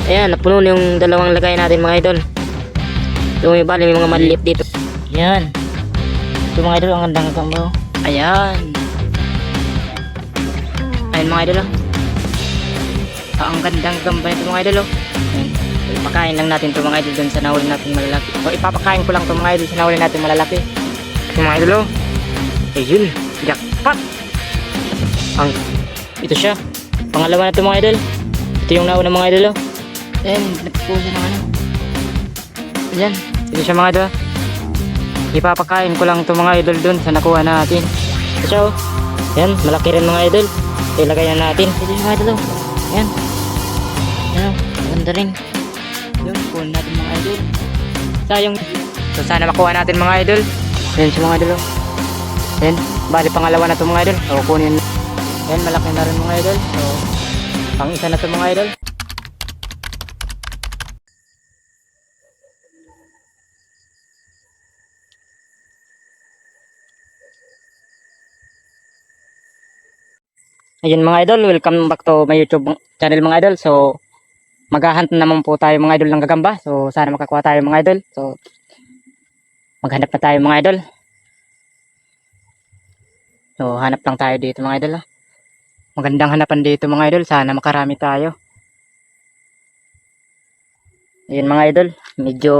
Ayan, napuno na yung dalawang lagay natin mga idol. Yung may bali, may mga maliliit dito. Ayan. Ito mga idol, ang gandang kambaw. Ayan. Ayan mga idol. Ang gandang gamba nito mga idol. Ayan. Ipakain lang natin ito mga idol dun sa nahuli natin malalaki. O ipapakain ko lang ito mga idol sa nahuli natin malalaki. Mga idol. Ayun. Jackpot. Ito siya. Pangalawa na ito mga idol. Ito yung nauna mga idol. Ayan, nagpuso ng ano. Ayan, ito siya mga idol. Ipapakain ko lang ito mga idol dun sa nakuha natin. Ito siya. Ayan, malaki rin mga idol. Ilagay na natin. Ito yung mga idol. Ayan. Ayan, maganda rin. Yun, kunin natin mga idol. Sayang. So sana makuha natin mga idol. Ayan siya mga idol. Ayan, bali pangalawa na ito mga idol. So kunin. Ayan, malaki na rin mga idol. So pang isa na ito mga idol. Ayun mga idol, welcome back to my YouTube channel mga idol. So maghahunt naman po tayo mga idol ng gagamba. So sana makakuha tayo mga idol. So maghanap na tayo mga idol. So hanap lang tayo dito mga idol. Magandang hanapan dito mga idol. Sana makarami tayo. Ayun mga idol, medyo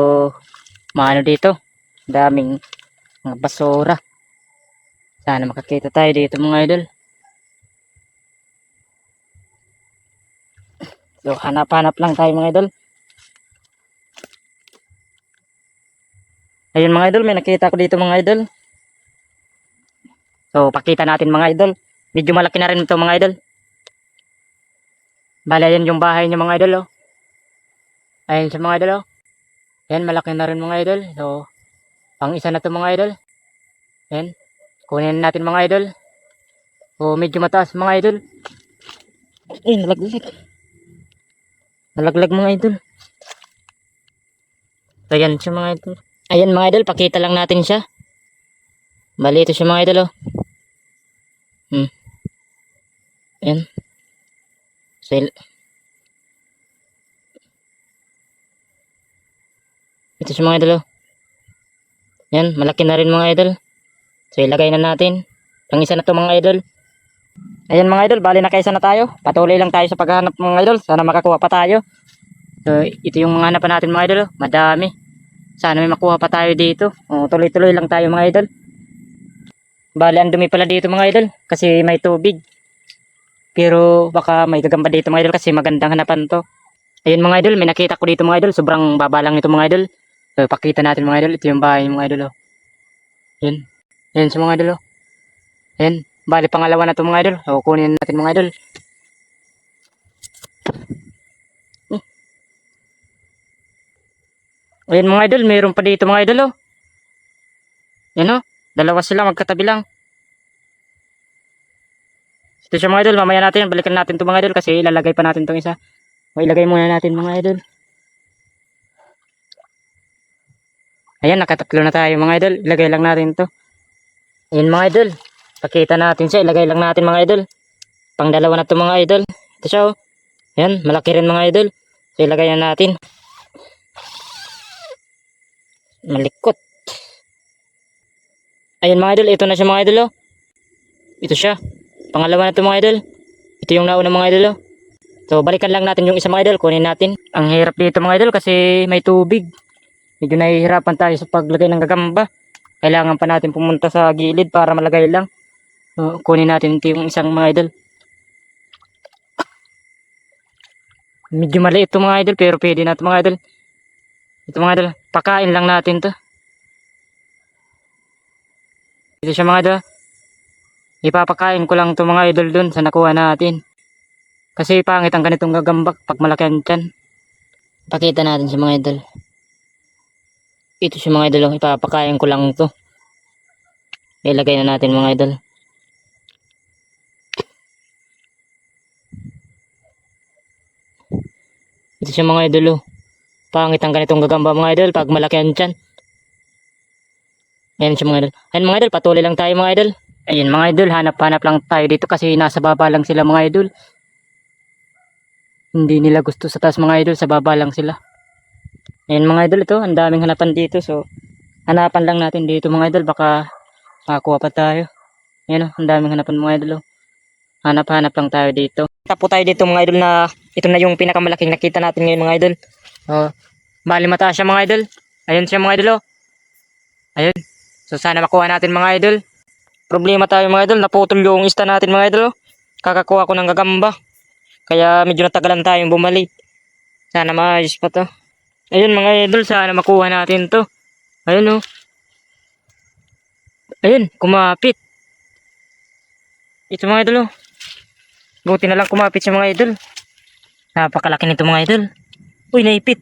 maano dito. Daming mga basura. Sana makakita tayo dito mga idol. So hanap-hanap lang tayo mga idol. Ayun mga idol, may nakita ko dito mga idol. So pakita natin mga idol. Medyo malaki na rin ito mga idol. Bale yan yung bahay niya mga idol. Ayun siya mga idol. Ayan, malaki na rin mga idol. So pang isa na ito mga idol. Ayan, kunin natin mga idol. So medyo mataas mga idol. Ay, nalaglag mga idol. So ayan siya mga idol. Ayan mga idol, pakita lang natin siya. Bali ito siya mga idol. Ayan. So, ito siya mga idol. Ayan, malaki na rin mga idol. So ilagay na natin. Ang isa na to mga idol. Ayan mga idol, bali nakaisa na tayo. Patuloy lang tayo sa paghahanap mga idol. Sana makakuha pa tayo. So ito yung mga hanapan natin mga idol. Madami. Sana may makuha pa tayo dito. Tuloy-tuloy lang tayo mga idol. Bali ang dumi pala dito mga idol. Kasi may tubig. Pero baka may gagamba dito mga idol. Kasi magandang hanapan to. Ayun mga idol, may nakita ko dito mga idol. Sobrang baba lang ito mga idol. So pakita natin mga idol. Ito yung bahay mga idol. Ayan. Ayan sa mga idol. Ayan. Bali pangalawa na ito mga idol. So kunin natin mga idol. Ayan mga idol, mayroon pa dito mga idol. Yan dalawa sila magkatabi lang. Ito siya mga idol, mamaya natin balikan natin ito mga idol kasi ilalagay pa natin itong isa. O ilagay muna natin mga idol. Ayan, nakatatlo na tayo mga idol. Ilagay lang natin ito. Ayan mga idol. Pakita natin siya. Ilagay lang natin mga idol. Pang dalawa na ito mga idol. Ito siya Ayan, malaki rin mga idol. So ilagay na natin. Malikot. Ayan mga idol, ito na siya mga idol Ito siya. Pangalawa na ito mga idol. Ito yung nauna mga idol So balikan lang natin yung isa mga idol. Kunin natin. Ang hirap dito mga idol kasi may tubig. Medyo nahihirapan tayo sa paglagay ng gagamba. Kailangan pa natin pumunta sa gilid para malagay lang. Kunin natin ito yung isang mga idol. Medyo maliit ito mga idol pero pwede na ito mga idol. Ito mga idol, pakain lang natin to. Ito siya mga idol. Ipapakain ko lang ito mga idol dun sa nakuha natin. Kasi pangit ang ganitong gagambak pag malaki ang tiyan. Pakita natin siya mga idol. Ito siya mga idol, ipapakain ko lang ito. Ilagay na natin mga idol. Ito siya mga idol Pangit ang ganitong gagamba mga idol pag malaki ang tiyan. Ayan siya mga idol. Ayan mga idol, patuloy lang tayo mga idol. Ayan mga idol, hanap-hanap lang tayo dito kasi nasa baba lang sila mga idol. Hindi nila gusto sa taas mga idol, sa baba lang sila. Ayan mga idol, ito, ang daming hanapan dito. So, hanapan lang natin dito mga idol, baka makakuha pa tayo. Ayan o, ang daming hanapan mga idol. Hanap-hanap lang tayo dito. Tapo tayo dito mga idol na ito na yung pinakamalaking nakita natin ngayon mga idol. Bali mataas siya mga idol. Ayun siya mga idol oh. Ayun. So sana makuha natin mga idol. Problema tayo mga idol, naputol yung ista natin mga idol oh. Kakakuha ko ng gagamba. Kaya medyo natagalan tayong bumalik. Sana maayos pa to. Ayun mga idol, sana makuha natin to. Ayun oh. Ayun, kumapit. Ito mga idol oh. Buti na lang kumapit siya mga idol. Napakalaki nito mga idol. Uy, naipit.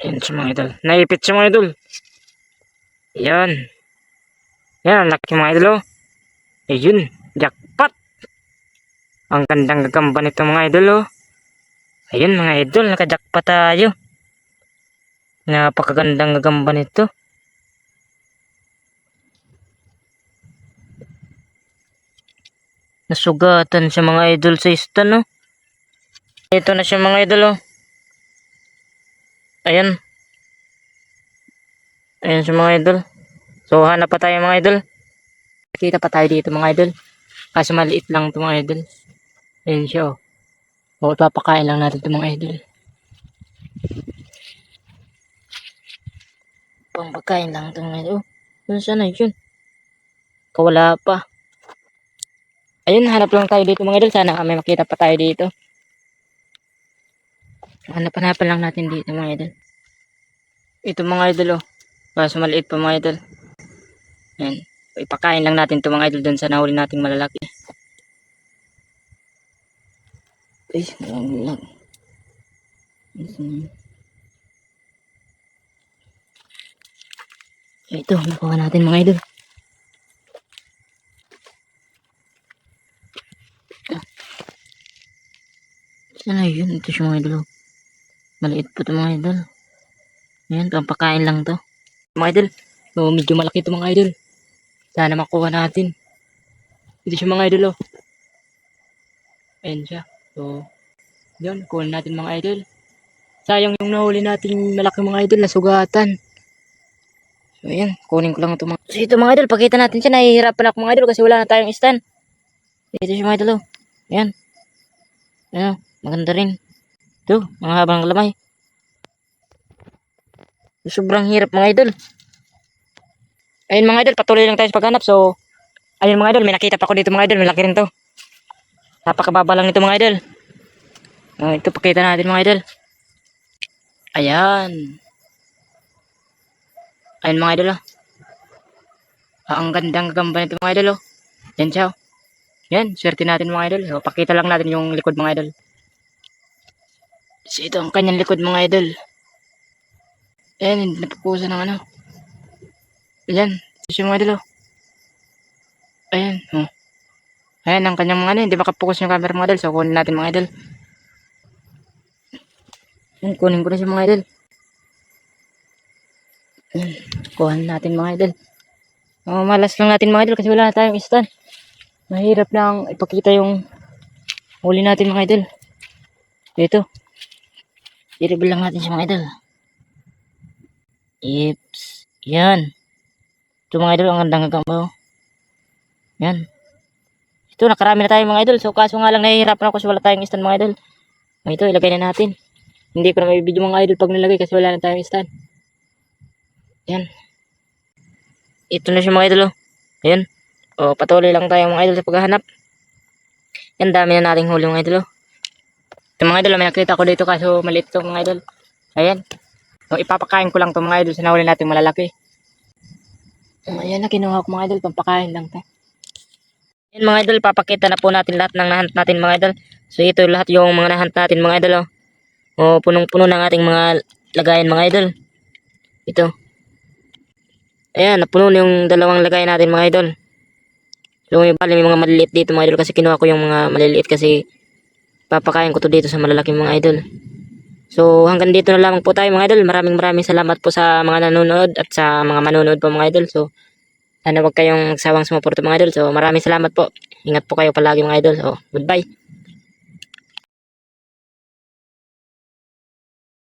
Yan siya mga idol. Naipit siya mga idol. Yan. Yan, laki mga idol oh. Ayun, jackpot. Ang gandang gagamba nito mga idol oh. Ayun mga idol, naka-jackpot tayo. Napakagandang gagamba nito. Nasugatan siya mga idol sa ista no. Ito na siya mga idol oh. Ayan. Ayan siya mga idol. So hanap pa tayo mga idol. Nakita pa tayo dito mga idol. Kaso maliit lang ito mga idol. Ayan siya oh. O ipapakain lang natin ito mga idol. Pangpakain lang ito mga idol. Ano sana yun? Kawala pa. Ayun, hanap lang tayo dito mga idol. Sana may makita pa tayo dito. Hanap-hanapan lang natin dito mga idol. Ito mga idol oh. Kaso maliit pa mga idol. Ayan. Ipakain lang natin ito mga idol dun sa nahuli nating malalaki. Ay, marami lang. Ito, nakuha natin mga idol. Sana yun, ito siya mga idol. Maliit po ito mga idol. Ayan, pampakain lang to. Mga idol, so, medyo malaki ito mga idol. Sana makuha natin. Ito siya mga idol oh. Ayan siya. So, yun, kuha natin mga idol. Sayang yung nahuli natin malaki mga idol na sugatan. So, ayan, kunin ko lang ito mga. So, ito mga idol, pakita natin siya. Nahihirapan ako mga idol kasi wala na tayong stand. Ito siya mga idol oh. Ayan. Ayan, maganda rin. Ito, mga habang lamay. Sobrang hirap mga idol. Ayun mga idol, patuloy lang tayo sa paghanap. So, ayun mga idol, may nakita pa ako dito mga idol. Malaki rin to. Napakababa lang nito mga idol. Ito, pakita natin mga idol. Ayan. Ayun mga idol oh. Ang gandang gagamba nito mga idol oh. Yan siya oh. Yan, swerte natin mga idol. So, pakita lang natin yung likod mga idol. So, ito ang kanyang likod mga idol. Ayan, hindi napapusa ng ano. Ayan, ito siya mga idol oh. Ayan, oh. Ayan, ang kanyang mga ano, hindi makapokus yung camera mga idol. So, kunin natin mga idol. Ayan, kunin ko na siya mga idol. Ayan, kuhan natin mga idol. Malas lang natin mga idol kasi wala na tayong stand. Mahirap lang ipakita yung huli natin mga idol. Dito. I-reveal lang natin siya mga idol. Ips. Yan. Ito mga idol, ang gandang gagamba. Yan. Ito, nakarami na tayo mga idol. So, kaso nga lang nahihirapan ako kasi wala tayong stand mga idol. Ito, ilagay na natin. Hindi ko na may video mga idol pag nilagay kasi wala na tayong stand. Yan. Ito na siya mga idol. Ayan. Patuloy lang tayo mga idol sa paghahanap. Yan, dami na nating huli mga idol. Ito mga idol, may nakita ko dito kaso maliit ito mga idol. Ayan. So, ipapakain ko lang ito mga idol sa nahuli nating malalaki. Ayan na, kinuha ko mga idol. Pampakain lang ito. Ayan mga idol, papakita na po natin lahat ng nahunt natin mga idol. So, ito lahat yung mga nahunt natin mga idol. Punong-puno ng ating mga lagayan mga idol. Ito. Ayan, napuno yung dalawang lagayan natin mga idol. So, may mga maliliit dito mga idol kasi kinuha ko yung mga maliliit kasi papakain ko to dito sa malalaking mga idol. So, hanggang dito na lamang po tayo mga idol. Maraming salamat po sa mga nanonood at sa mga manonood po mga idol. So, sana wag kayong magsawang sumuporta mga idol. So, maraming salamat po. Ingat po kayo palagi mga idol. Oh, goodbye.